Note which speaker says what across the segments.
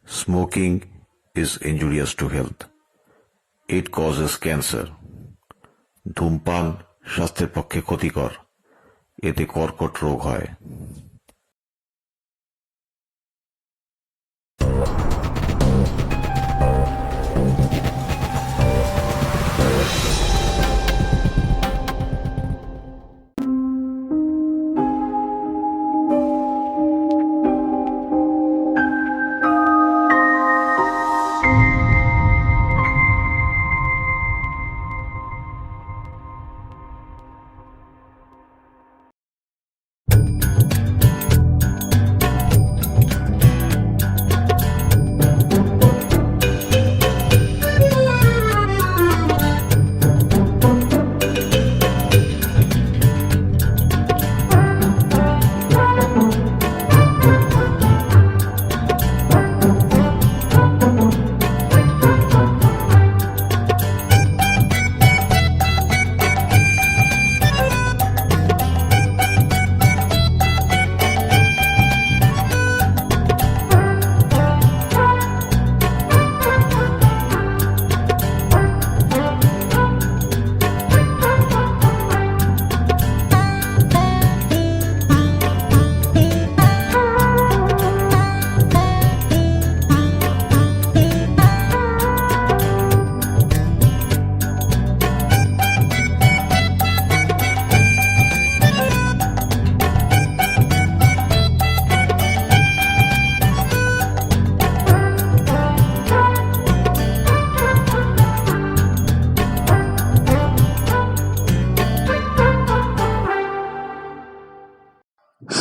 Speaker 1: Smoking is injurious to health. It causes cancer. ধূমপান স্বাস্থ্যের পক্ষে ক্ষতিকর, এতে কর্কট রোগ হয়।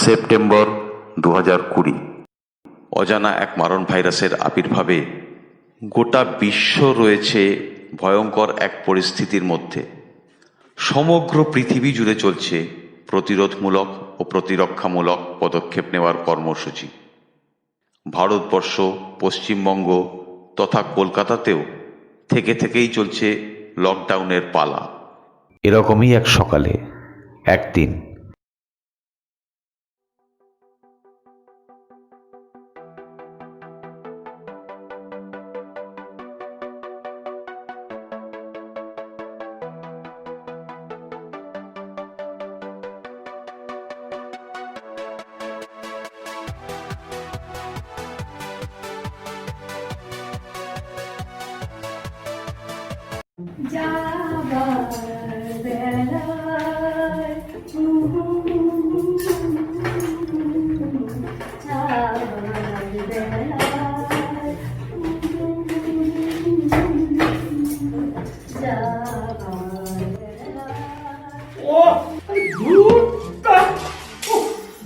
Speaker 2: সেপ্টেম্বর 2020। অজানা এক মারণ ভাইরাসের আবির্ভাবে গোটা বিশ্ব রয়েছে ভয়ঙ্কর এক পরিস্থিতির মধ্যে। সমগ্র পৃথিবী জুড়ে চলছে প্রতিরোধমূলক ও প্রতিরক্ষামূলক পদক্ষেপ নেওয়ার কর্মসূচি। ভারতবর্ষ, পশ্চিমবঙ্গ তথা কলকাতাতেও থেকেই চলছে লকডাউনের পালা। এরকমই এক সকালে একদিন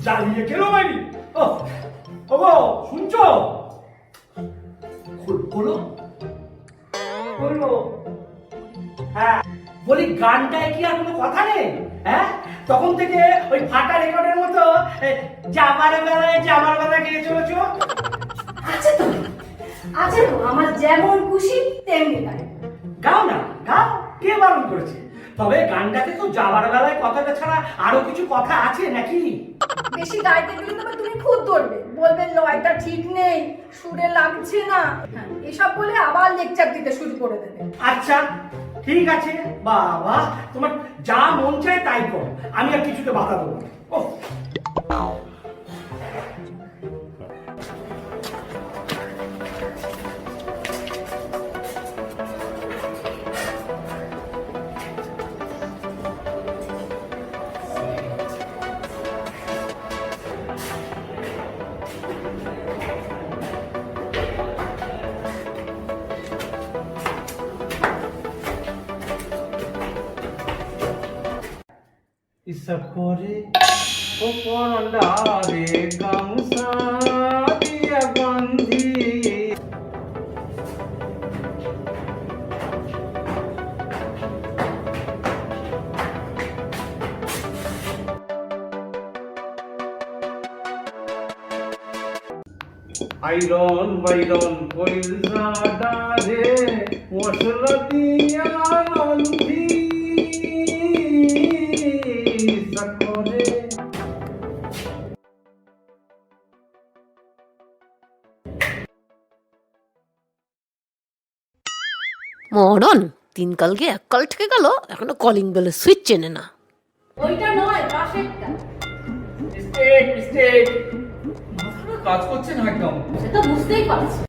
Speaker 3: জ্বালিয়ে কেন মাইনি? শুনছো? বলো। হ্যাঁ, বলি গানটায় কি আর কোনো কথা নেই? হ্যাঁ, তখন থেকে ওই ফাটা রেকর্ডের মতো জামার বেলায় গিয়ে চলেছো।
Speaker 4: আছে তো আমার যেমন খুশি তেমনি গাই।
Speaker 3: গাও না, গাও, কে বারণ করেছে? তবে গানটাতে তো যাবার বেলায় কথাটা ছাড়া আরো কিছু কথা আছে নাকি?
Speaker 4: বেশি গাইতে গেলে তবে তুমি খুদ ধরবে, বলবে লয়টা ঠিক নেই, সুরে লাগছে না, এসব বলে আবার লেকচার দিতে শুরু করে দেবে।
Speaker 3: আচ্ছা ঠিক আছে বাবা, তোমার যা মন চায় তাই করো, আমি আর কিছুতে বাধা দেবো না। ইসকরে ও পরলারে গামসা দিয়া বান্ধি, আইরন বাইরন কইলসা ডারে মশলা দিয়া রন্ধি সকরে।
Speaker 5: মরণ, 3 কালকে 1 কাল থেকে গেল, এখনো কলিং বেলের সুইচ চেনে না।
Speaker 4: ওইটা নয়, পাশেরটা।
Speaker 3: মিস্টেক মিস্টেক, মাথাটা কাজ করছে না একদম।
Speaker 4: সে তো বুঝতেই পারছি।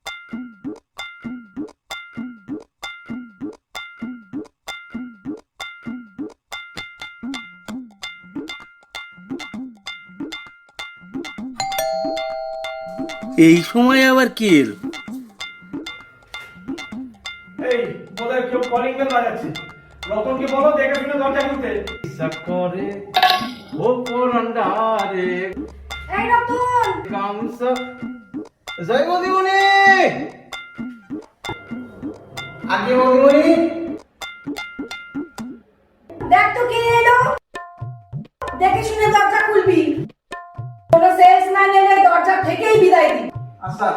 Speaker 6: এই সময় আবার কি এলো?
Speaker 3: এই বোধহয় কেউ কলিং বেল বাজাচ্ছে। রতনকে বলো দেখে শুনে দরজা খুলতে। করে ওপর আন্ডারে
Speaker 4: এই রতন,
Speaker 3: গামছা। জয় বদিমণি, আগে বদিমণি।
Speaker 4: দেখ তো কে এলো। দেখে শুনে দরজা খুলবি। কোনো সেলসম্যান এলে দরজা থেকেই বিদায় দিবি।
Speaker 3: আচ্ছা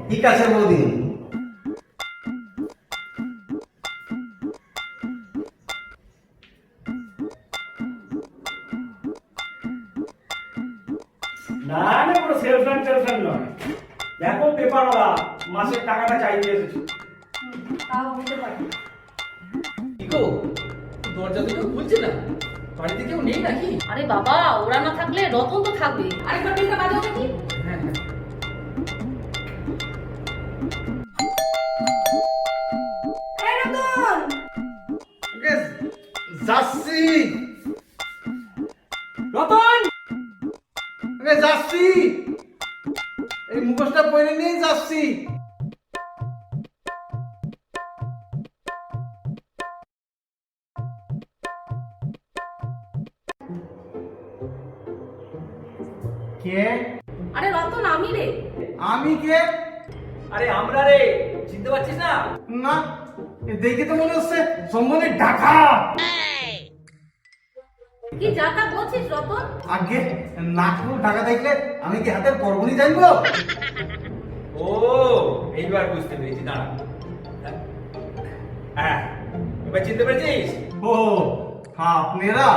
Speaker 3: ঠিক আছে বৌদি। না না, কোনো সেলসম্যান নয়। দেখো পেপারওয়ালা মাসের টাকাটা চাইতে এসেছে।
Speaker 4: তাও হতে পারে।
Speaker 7: ইকো, দরজা তো কেউ খুলছে না, বাড়িতে কেউ নেই নাকি?
Speaker 5: আরে বাবা, ওরা না থাকলে রতন তো থাকবে।
Speaker 4: আরেকবার বেলটা বাজাও দেখি।
Speaker 7: হ্যাঁ হ্যাঁ।
Speaker 4: এই রতন,
Speaker 3: যাচ্ছি রতন, যাচ্ছি, এই মুখোশটা পরে নিয়ে যাচ্ছি। কে?
Speaker 4: আরে রতন, আমি রে।
Speaker 3: আমি কে?
Speaker 7: আরে আমরা রে, চিনতে পারছিস না?
Speaker 3: না, দেখে তো মনে হচ্ছে সম্বন্ধে ঢাকা।
Speaker 4: কি যাতা বলছিস রতন?
Speaker 3: আগে নাকু ঢাকা দেখলে আমি কি হাতের করবনি জানবো?
Speaker 7: ও, এইবার বুঝতে পেরেছি, দাঁড়া। হ্যাঁ, এবার চিনতে পেরেছিস?
Speaker 3: ও হ্যাঁ, আপনারা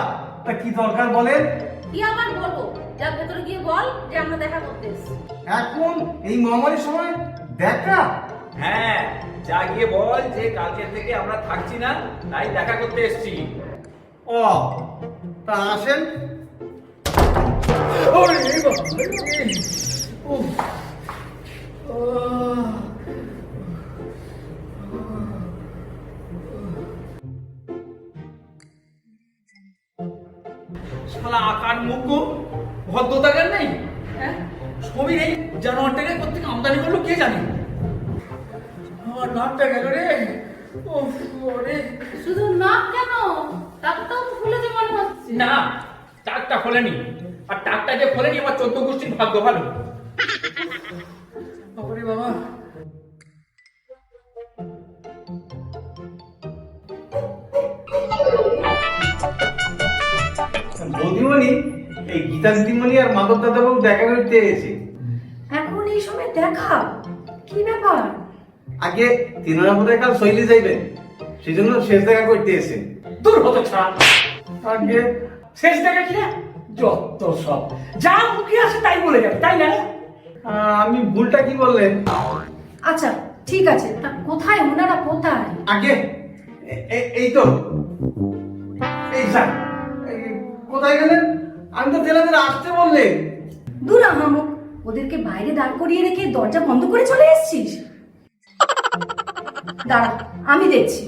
Speaker 3: তা কি দরকার বলেন?
Speaker 4: কি আবার বলবো? যা ভেতরে গিয়ে বল যে আমরা দেখা করতে এসেছি।
Speaker 3: এখন এই মহামারীর সময় দেখা?
Speaker 7: হ্যাঁ, যা গিয়ে বল যে কালকে থেকে আমরা থাকছি না, তাই দেখা করতে এসেছি।
Speaker 3: ও তা আসেন।
Speaker 7: ওরে বাবা, উফ। শালা আকার মুখ ভদ্রতাকার নেই, হ্যাঁ? ছবির এই জানোয়ারটাকে কোথেকে আমদানি করলো কে জানে। আমার নাকটা গেল রে। উফ, ওরে।
Speaker 4: শুধু নাক কেন, টাকটাও তো খুলেছে মনে হচ্ছে।
Speaker 7: না, টাকটা খোলেনি, আর টাকটা যে খোলেনি আমার 14 গোষ্ঠীর ভাগ্য ভালো। ওরে বাবা।
Speaker 3: বৌদিমণি, এই গীতা দিদিমণি আর মাধব দাদাবাবু দেখা করতে এসেছে।
Speaker 4: এখন এই সময় দেখা? কি ব্যাপার?
Speaker 3: আগে তিনারা বোধহয় কাল শৈলে যাইবেন, সেই জন্য শেষ দেখা করতে এসে।
Speaker 7: দূর হতে ছাড়া।
Speaker 3: আগে
Speaker 7: শেষ দেখা কি না? যত সব যা মুখে আসে তাই বলে যাবে, তাই না?
Speaker 3: আমি ভুলটা কি বললেন?
Speaker 4: আচ্ছা ঠিক আছে, তা কোথায় ওনারা, কোথায়?
Speaker 3: আগে এই তো, এই যা, কোথায় গেলেন? আমি তো তেলাদের আসতে বললেন।
Speaker 4: দূর আহামক, ওদেরকে বাইরে দাঁড় করিয়ে রেখে দরজা বন্ধ করে চলে এসেছিস? দাঁড়া, আমি দেখছি।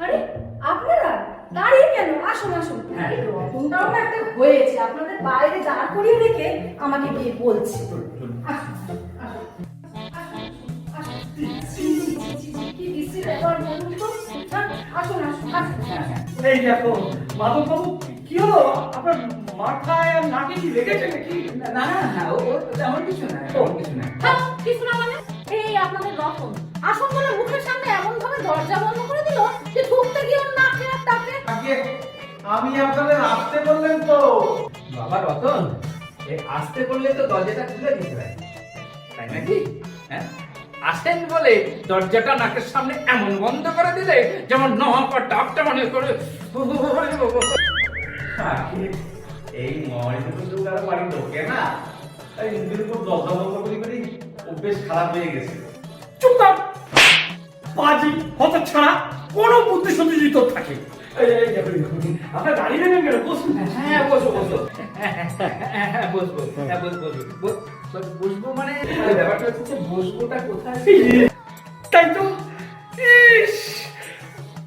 Speaker 4: আরে আপনারা দাঁড়িয়ে কেন? আসুন আসুন। এই রকমটাও না একটা হয়েছে, আপনাদের বাইরে দাঁড় করিয়ে রেখে আমাকে গিয়ে বলছে। আসুন, আসুন, আসুন। কি বিশ্রী ব্যাপার বলুন তো? হ্যাঁ, আসুন আসুন আসুন।
Speaker 3: এই দেখো মাধব বাবু, কি হলো আপনার মাথায় আর নাকে কি লেগেছে নাকি?
Speaker 7: না না না, ও তেমন কিছু না, তেমন কিছু না।
Speaker 4: হ্যাঁ, কিছু না মানে? এই আপনাদের রতন আসুন বলে মুখের সামনে এমন ভাবে দরজা বন্ধ করে দিল যে ঢুকতে গিয়ে ওর নাকে আর ডাকে।
Speaker 3: আগে আমি আপনাদের আসতে বললেন তো।
Speaker 7: বাবা রতন, এই আসতে বললে তো দরজাটা খুলে দিতে হয়, তাই নাকি? হ্যাঁ, আসেন বলে দরজাটা নাকের সামনে এমন বন্ধ করে দিলে যেমন নহকা ডাকটা মনে করে
Speaker 8: এই মহারিপুর আর বাড়ি ঢোকে না, তাই নিজের উপর দরজা করি করি অভ্যেস খারাপ হয়ে গেছে।
Speaker 3: চুপ কর পাজি হত ছাড়া কোনো বুদ্ধি শুদ্ধি যদি তোর থাকে। আপনার গাড়ি নেবেন কেন? বসুন।
Speaker 7: হ্যাঁ বসো বসো হ্যাঁ বসবো বসবো মানে ব্যাপারটা হচ্ছে বসবোটা কোথায়?
Speaker 3: তাই তো। ইস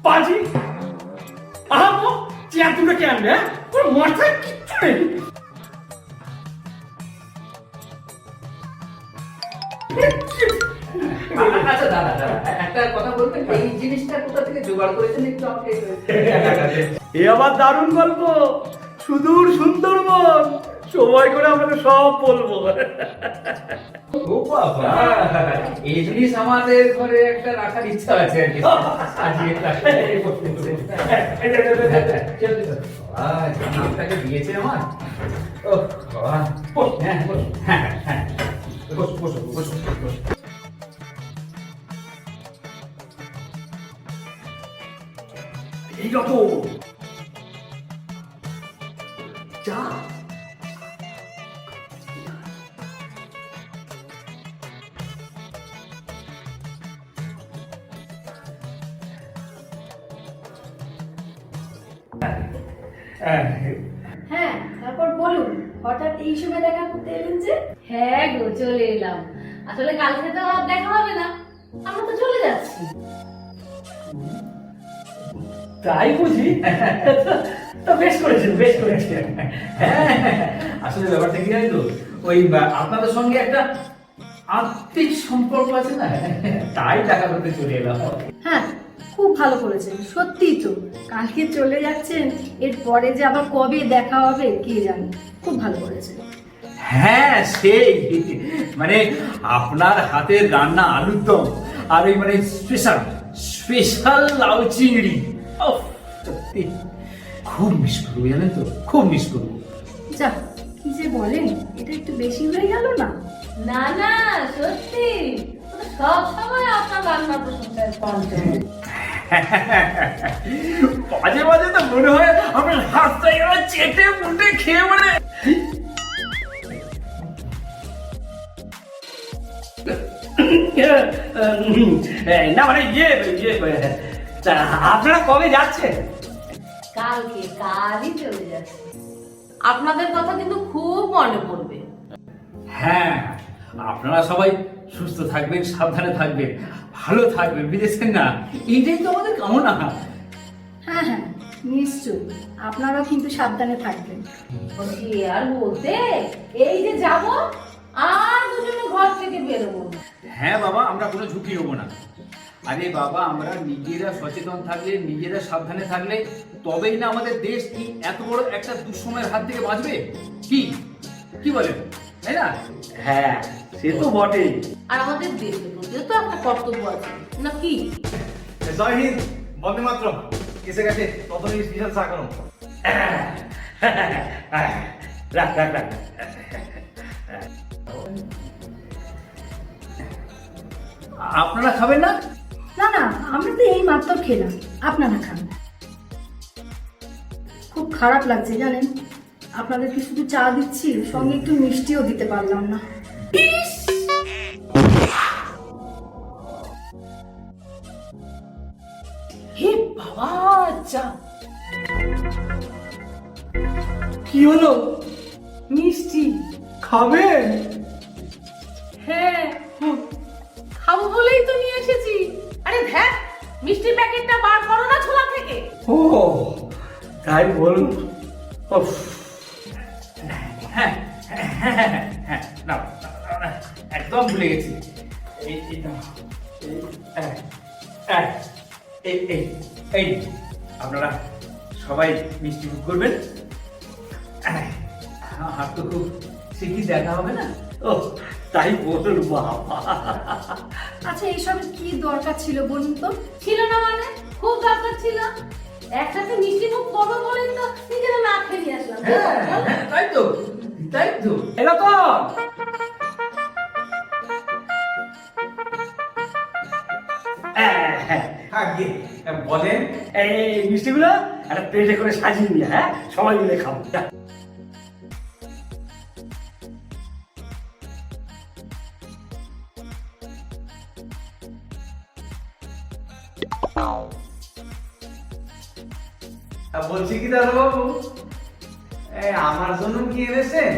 Speaker 3: পাজি আহামো চেয়ার দুটো কে আনবে? হ্যাঁ কোনো মাথায় কিচ্ছু নেই।
Speaker 7: আচ্ছা দাদা একটা কথা বলবেন, এই জিনিসটা কোথা থেকে জোগাড় করেছেন একটু আমাকে
Speaker 3: এ আবার দারুণ গল্প, সুদূর সুন্দরবন, সময় করে আপনাকে সব বলবো।
Speaker 7: ও বাবা, এই জিনিস আমাদের ঘরে একটা রাখার ইচ্ছা আছে আর কি। সাজিয়ে নামটাকে দিয়েছে আমার। ও বাবা, হ্যাঁ বস, হ্যাঁ হ্যাঁ বস বসো বসো বসো।
Speaker 3: এই যত যা
Speaker 4: হ্যাঁ, তারপর বলুন, হঠাৎ এই সময় দেখা করতে এলেন যে?
Speaker 5: হ্যাঁ গো, চলে এলাম। আসলে কালকে তো আর দেখা হবে না, আমরা তো চলে যাচ্ছি।
Speaker 3: তাই বুঝি? তো বেশ করেছেন, বেশ করেছেন।
Speaker 7: আসলে ব্যাপারটা কি জানি তো, ওই আপনাদের সঙ্গে একটা আত্মিক সম্পর্ক আছে না, তাই দেখা করতে চলে এলাম।
Speaker 4: হ্যাঁ, খুব ভালো করেছেন, সত্যিই তো। কালকে চলে যাচ্ছেন, এরপরে যে আবার কবে দেখা হবে কে জানে। খুব ভালো করেছেন।
Speaker 7: হ্যাঁ সেই মানে আপনার হাতের রান্না আলুর দম আর ওই মানে স্পেশাল স্পেশাল লাউ চিংড়ি, ওহ, সত্যি খুব মিস করবো জানেন তো, খুব মিস করবো।
Speaker 4: যা, কি যে বলেন, এটা একটু বেশি হয়ে গেল না?
Speaker 5: না না, সত্যি সব সময় আপনার রান্নার প্রশংসায় কন্টেন্ট।
Speaker 7: মাঝে মাঝে তো মনে হয় আপনার হাতটা এবার চেটে মুটে খেয়ে মানে
Speaker 3: না মানে তা আপনারা কবে যাচ্ছেন?
Speaker 5: কালকে, কালই চলে যাচ্ছি। আপনাদের কথা কিন্তু খুব মনে পড়বে।
Speaker 7: হ্যাঁ, আপনারা সবাই সুস্থ থাকবেন, সাবধানে থাকবেন, ভালো থাকবেন, বুঝেছেন না? এইটাই তো আমাদের কামনা।
Speaker 4: হ্যাঁ হ্যাঁ, নিশ্চয়ই। আপনারাও কিন্তু সাবধানে থাকবেন।
Speaker 5: বলছি আর বলতে, এই যে যাব আর দুজনে ঘর থেকে বেরোবো না।
Speaker 7: হ্যাঁ বাবা, আমরা কোনো ঝুঁকি নেবো না। আরে বাবা, আমরা নিজেরা সচেতন থাকলে, নিজেরা সাবধানে থাকলে তবেই না আমাদের দেশ কি এত বড় একটা দুঃসময়ের হাত থেকে বাঁচবে। কি কি বলেন, তাই না?
Speaker 3: হ্যাঁ, সে তো বটেই।
Speaker 5: আর আমাদের দেশের প্রতিও তো একটা কর্তব্য আছে নাকি?
Speaker 8: জয় হিন্দ, বন্দে মাতরম। এসে গেছে ততদিন স্পেশাল চা করো।
Speaker 3: রাখ রাখ রাখ।
Speaker 7: আপনারা খাবেন না?
Speaker 4: না না, আমরা তো এই মাত্র খেলাম, আপনারা খান। খুব খারাপ লাগছে জানেন, আপনাদেরকে শুধু চা দিচ্ছি, সঙ্গে একটু মিষ্টিও দিতে পারলাম না।
Speaker 3: হে বাবা, চা কি হলো?
Speaker 4: মিষ্টি
Speaker 3: খাবেন?
Speaker 5: হ্যাঁ, খাবো বলেই তো নিয়ে এসেছি। আরে ধ্যাৎ, মিষ্টির প্যাকেটটা বার করো না ছোলা থেকে।
Speaker 3: ও তাই বলুন। উফ,
Speaker 7: হ্যাঁ হ্যাঁ হ্যাঁ হ্যাঁ, না একদম ভুলে গেছি। এই এই নাও, এই এই এই আপনারা সবাই মিষ্টি মুখ করবেন। আর তো খুব শিগগির দেখা হবে না?
Speaker 3: ও তাই বলুন বাবা।
Speaker 4: আচ্ছা, এইসব কি দরকার ছিল বলুন তো?
Speaker 5: ছিল না মানে, খুব দরকার ছিল। একসাথে মিষ্টি মুখ করবো বলেই তো নিজেরা না খেয়ে নিয়ে আসলাম।
Speaker 7: হ্যাঁ, তাই তো তাই তো।
Speaker 3: এলো তো
Speaker 8: আগে বলেন।
Speaker 3: এই মিষ্টিগুলো একটা প্লেটে করে সাজিয়ে নিয়ে, হ্যাঁ সবাই মিলে খাবো। যা।
Speaker 8: বলছি কি দাদা বাবু, আমার জন্য কি এনেছেন?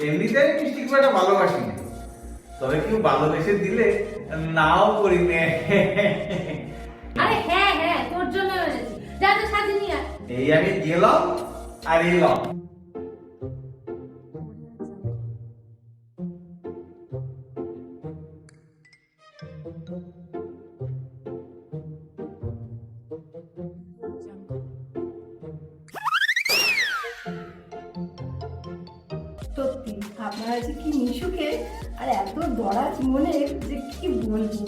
Speaker 8: এমনিতে আমি মিষ্টি খুব একটা ভালোবাসি না, তবে কেউ ভালোবেসে দিলে নাও করি নে।
Speaker 5: আরে হ্যাঁ হ্যাঁ, তোর জন্য এনেছি, যা যা সাজিয়ে নিয়ে আয়।
Speaker 8: এই আমি গেলাম আর এলাম।
Speaker 4: সত্যি আপনারা যে কি মিশুকে আর এত দরাজ মনে যে কি বলবো।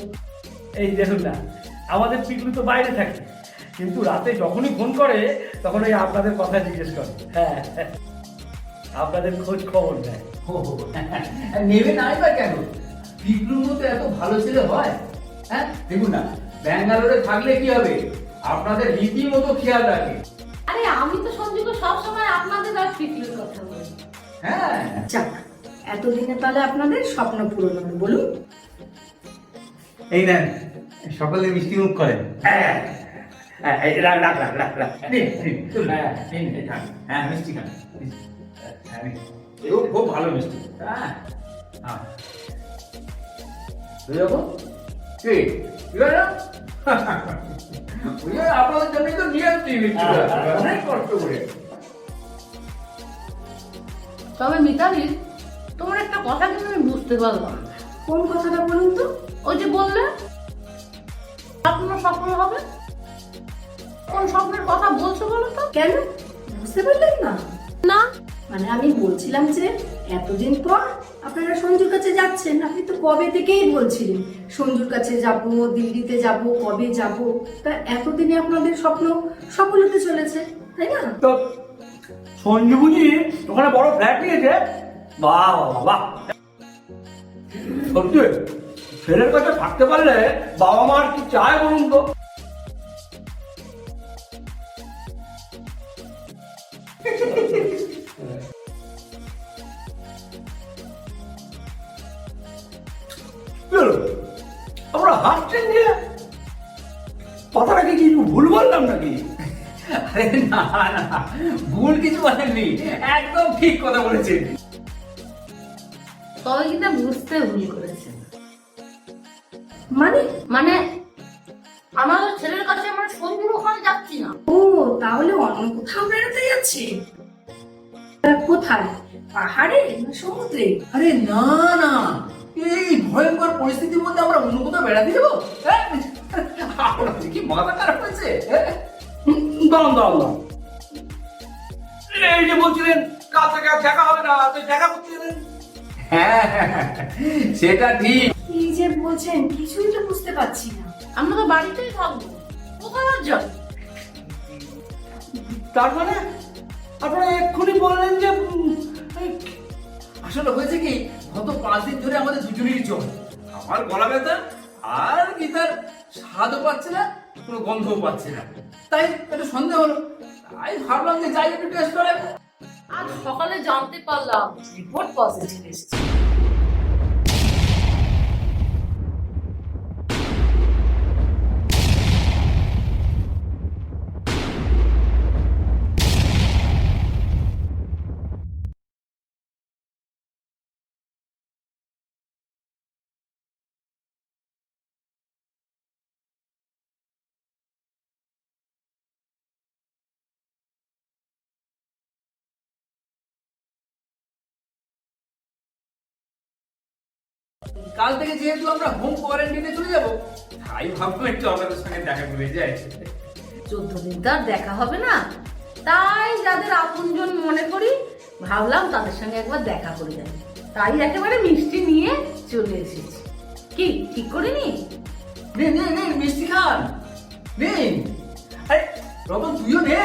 Speaker 3: এই দেখুন না, আমাদের পিকলু তো বাইরে থাকে, কিন্তু রাতে যখনই ফোন করে তখন ওই আপনাদের কথা জিজ্ঞেস করে। হ্যাঁ, আপনাদের খোঁজ খবর নেয়।
Speaker 7: নেবে নাই বা কেন? পিকলুর মতো এত ভালো ছেলে হয়? হ্যাঁ দেখুন না, ব্যাঙ্গালোরে থাকলে কি হবে, আপনাদের রীতিমতো খেয়াল রাখে।
Speaker 5: আরে আমি তো সঞ্জুকে সবসময় আপনাদের আর পিকলুর কথা বলি।
Speaker 7: হ্যাঁ
Speaker 4: যাক, এতদিনে তাহলে আপনাদের স্বপ্ন পূরণ হবে, বলুন।
Speaker 8: এই নেন, সকলে মিষ্টি মুখ করেন।
Speaker 3: হ্যাঁ, হ্যাঁ, এই রাখ রাখ রাখ রাখ রাখ।
Speaker 8: নিন, নিন, চলুন। হ্যাঁ মিষ্টি খান। হ্যাঁ, নিন। এও খুব ভালো মিষ্টি। হ্যাঁ হ্যাঁ।
Speaker 7: বুঝে যাবো কি কি হলো? ওই যে আপনাদের জন্যই তো নিয়ে আসছি মিষ্টিটা, অনেক কষ্ট করে।
Speaker 5: তবে মিতালি, তোমার একটা কথা কিন্তু আমি বুঝতে পারলাম না।
Speaker 4: কোন কথাটা বলুন তো?
Speaker 5: ওই যে বললে স্বপ্ন সফল হবে, কোন স্বপ্নের কথা বলছো বলো তো?
Speaker 4: কেন বুঝতে পারলেন না?
Speaker 5: না,
Speaker 4: মানে আমি বলছিলাম যে এতদিন পর আপনারা সঞ্জুর কাছে যাচ্ছেন, আপনি তো কবে থেকেই বলছিলেন সঞ্জুর কাছে যাব, দিল্লিতে যাব, কবে যাব। তা এতদিনে আপনাদের স্বপ্ন সফল হতে চলেছে, তাই না?
Speaker 3: তো সঞ্জু বুঝি ওখানে বড় ফ্ল্যাট নিয়েছে? বাহ বাহ বাহ, সত্যি ছেলের কাছে থাকতে পারলে বাবা মা আর কি চায় বলুন তো? কি হলো? আপনারা হাসছেন যে? কথাটা কি কিছু ভুল বললাম নাকি?
Speaker 7: আরে না না, ভুল কিছু বলেননি, একদম ঠিক কথা বলেছেন।
Speaker 5: তবে কিন্তু বুঝতে ভুল করেছে।
Speaker 4: মানে
Speaker 5: মানে আমাদের ছেলের কাছে আমরা সঞ্জুর ওখানে যাচ্ছি না।
Speaker 4: ও, তাহলে অন্য কোথাও বেড়াতে যাচ্ছে? কোথায়, পাহাড়ে না সমুদ্রে?
Speaker 7: আরে না না, এই ভয়ঙ্কর পরিস্থিতির মধ্যে আমরা অন্য কোথাও বেড়াতে যাবো? হ্যাঁ? আপনাদের কি মাথা খারাপ হয়েছে? হ্যাঁ?
Speaker 3: দাঁড়ান দাঁড়ান দাঁড়ান, এই যে বলছিলেন কাল থেকে আর দেখা হবে না, তো দেখা করতে গেলেন।
Speaker 7: হ্যাঁ, সেটা ঠিক।
Speaker 4: কি যে বলছেন কিছুই তো বুঝতে পারছি না।
Speaker 5: আমরা তো বাড়িতেই থাকবো, কোথায় আর যাবো?
Speaker 3: তার মানে আপনারা এক্ষুনি বললেন যে
Speaker 7: আসলে হয়েছে কি, গত 5 দিন ধরে আমাদের দুজনেরই জ্বর, আমার গলা ব্যথা আর গীতার স্বাদও পাচ্ছে না, কোনো গন্ধও পাচ্ছে না। তাই একটু সন্দেহ হলো, তাই ভাবলাম যে যাই একটু টেস্ট করে।
Speaker 5: আজ সকালে জানতে পারলাম রিপোর্ট পজিটিভ এসেছে।
Speaker 7: কাল থেকে যেহেতু আমরা হোম কোয়ারেন্টাইনে চলে যাব, তাই ভাবলাম একটু আপনাদের সঙ্গে দেখা করে যাই।
Speaker 5: 14 দিন তো আর দেখা হবে না, তাই যাদের আপনজন মনে করি ভাবলাম তাদের সঙ্গে একবার দেখা করে যাই, তাই একেবারে মিষ্টি নিয়ে চলে এসেছি। কি ঠিক করিনি?
Speaker 7: নে নে নে, মিষ্টি খান, নিন। আরে রতন, তুইও নে।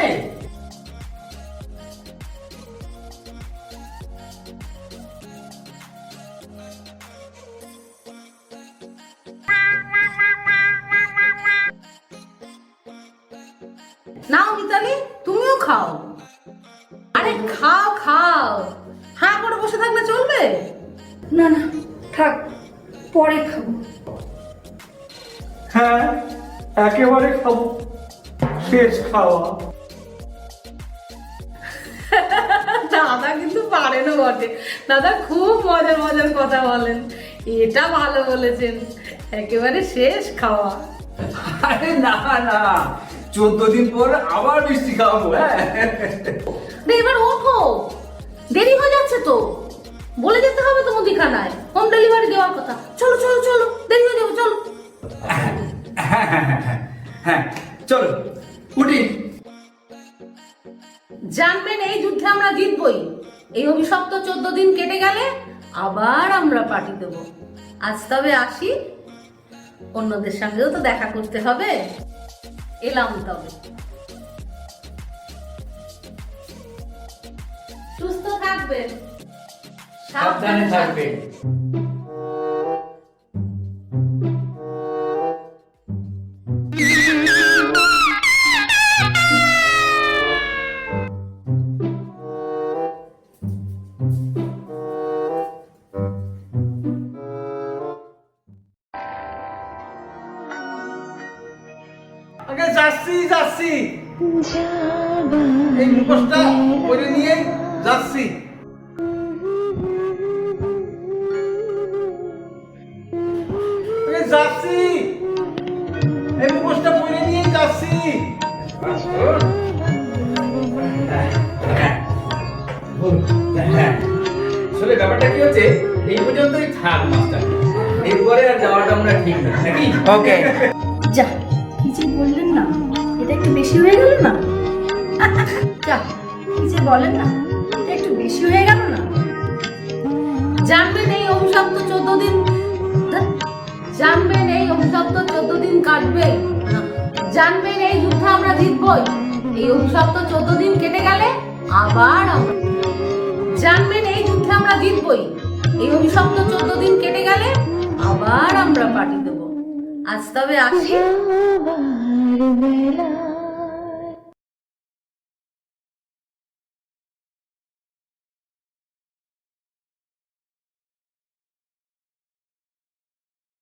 Speaker 5: নাও মিতালি, তুমিও খাও। আরে খাও খাও, হ্যাঁ করে বসে থাকলে চলবে?
Speaker 4: না না থাক, পরে খাবো।
Speaker 3: হ্যাঁ একেবারে খাবো, শেষ খাওয়া।
Speaker 5: দাদা কিন্তু পারেনও বটে, দাদা খুব মজার মজার কথা বলেন। এটা ভালো বলেছেন, একেবারে শেষ খাওয়া।
Speaker 7: আরে না না, 14 দিন পর আবার মিষ্টি খাওয়াবো। হ্যাঁ
Speaker 5: এবার ওঠো, দেরি হয়ে যাচ্ছে তো, বলে যেতে হবে তো মুদিখানায় হোম ডেলিভারি দেওয়ার কথা। চলো চলো চলো, দেরি হয়ে যাবো, চলো।
Speaker 7: হ্যাঁ চলো উঠি।
Speaker 5: জানবেন এই যুদ্ধে আমরা জিতবই। এই অভিশপ্ত 14 দিন কেটে গেলে আবার আমরা পার্টি দেব। আজ তবে আসি, অন্যদের সঙ্গেও তো দেখা করতে হবে। এলাম তবে। সুস্থ থাকবেন,
Speaker 7: সাবধানে থাকবেন। আগে যাচ্ছি যাচ্ছি, এই মুখোশটা পরে নিয়ে যাচ্ছি। আগে যাচ্ছি, এই মুখোশটা পরে নিয়ে যাচ্ছি। আসলে ব্যাপারটা কি হচ্ছে, এই পর্যন্তই থাক মাস্টার, এরপরে আর যাওয়াটা আমরা ঠিক না, নাকি? ওকে।
Speaker 4: যা, কি যে বললেন না, এটা একটু বেশি হয়ে গেল না? যা, কি যে বলেন না, এটা একটু বেশি হয়ে গেল না?
Speaker 5: জানবেন এই অভিশপ্ত 14 দিন, জানবেন এই অভিশপ্ত 14 দিন কাটবে না। জানবেন এই যুদ্ধে আমরা জিতবই। এই অভিশপ্ত 14 দিন কেটে গেলে আবার আমরা, জানবেন এই যুদ্ধে আমরা জিতবই। এই অভিশপ্ত 14 দিন কেটে গেলে আবার আমরা পার্টি দেব। আজ তবে আসি।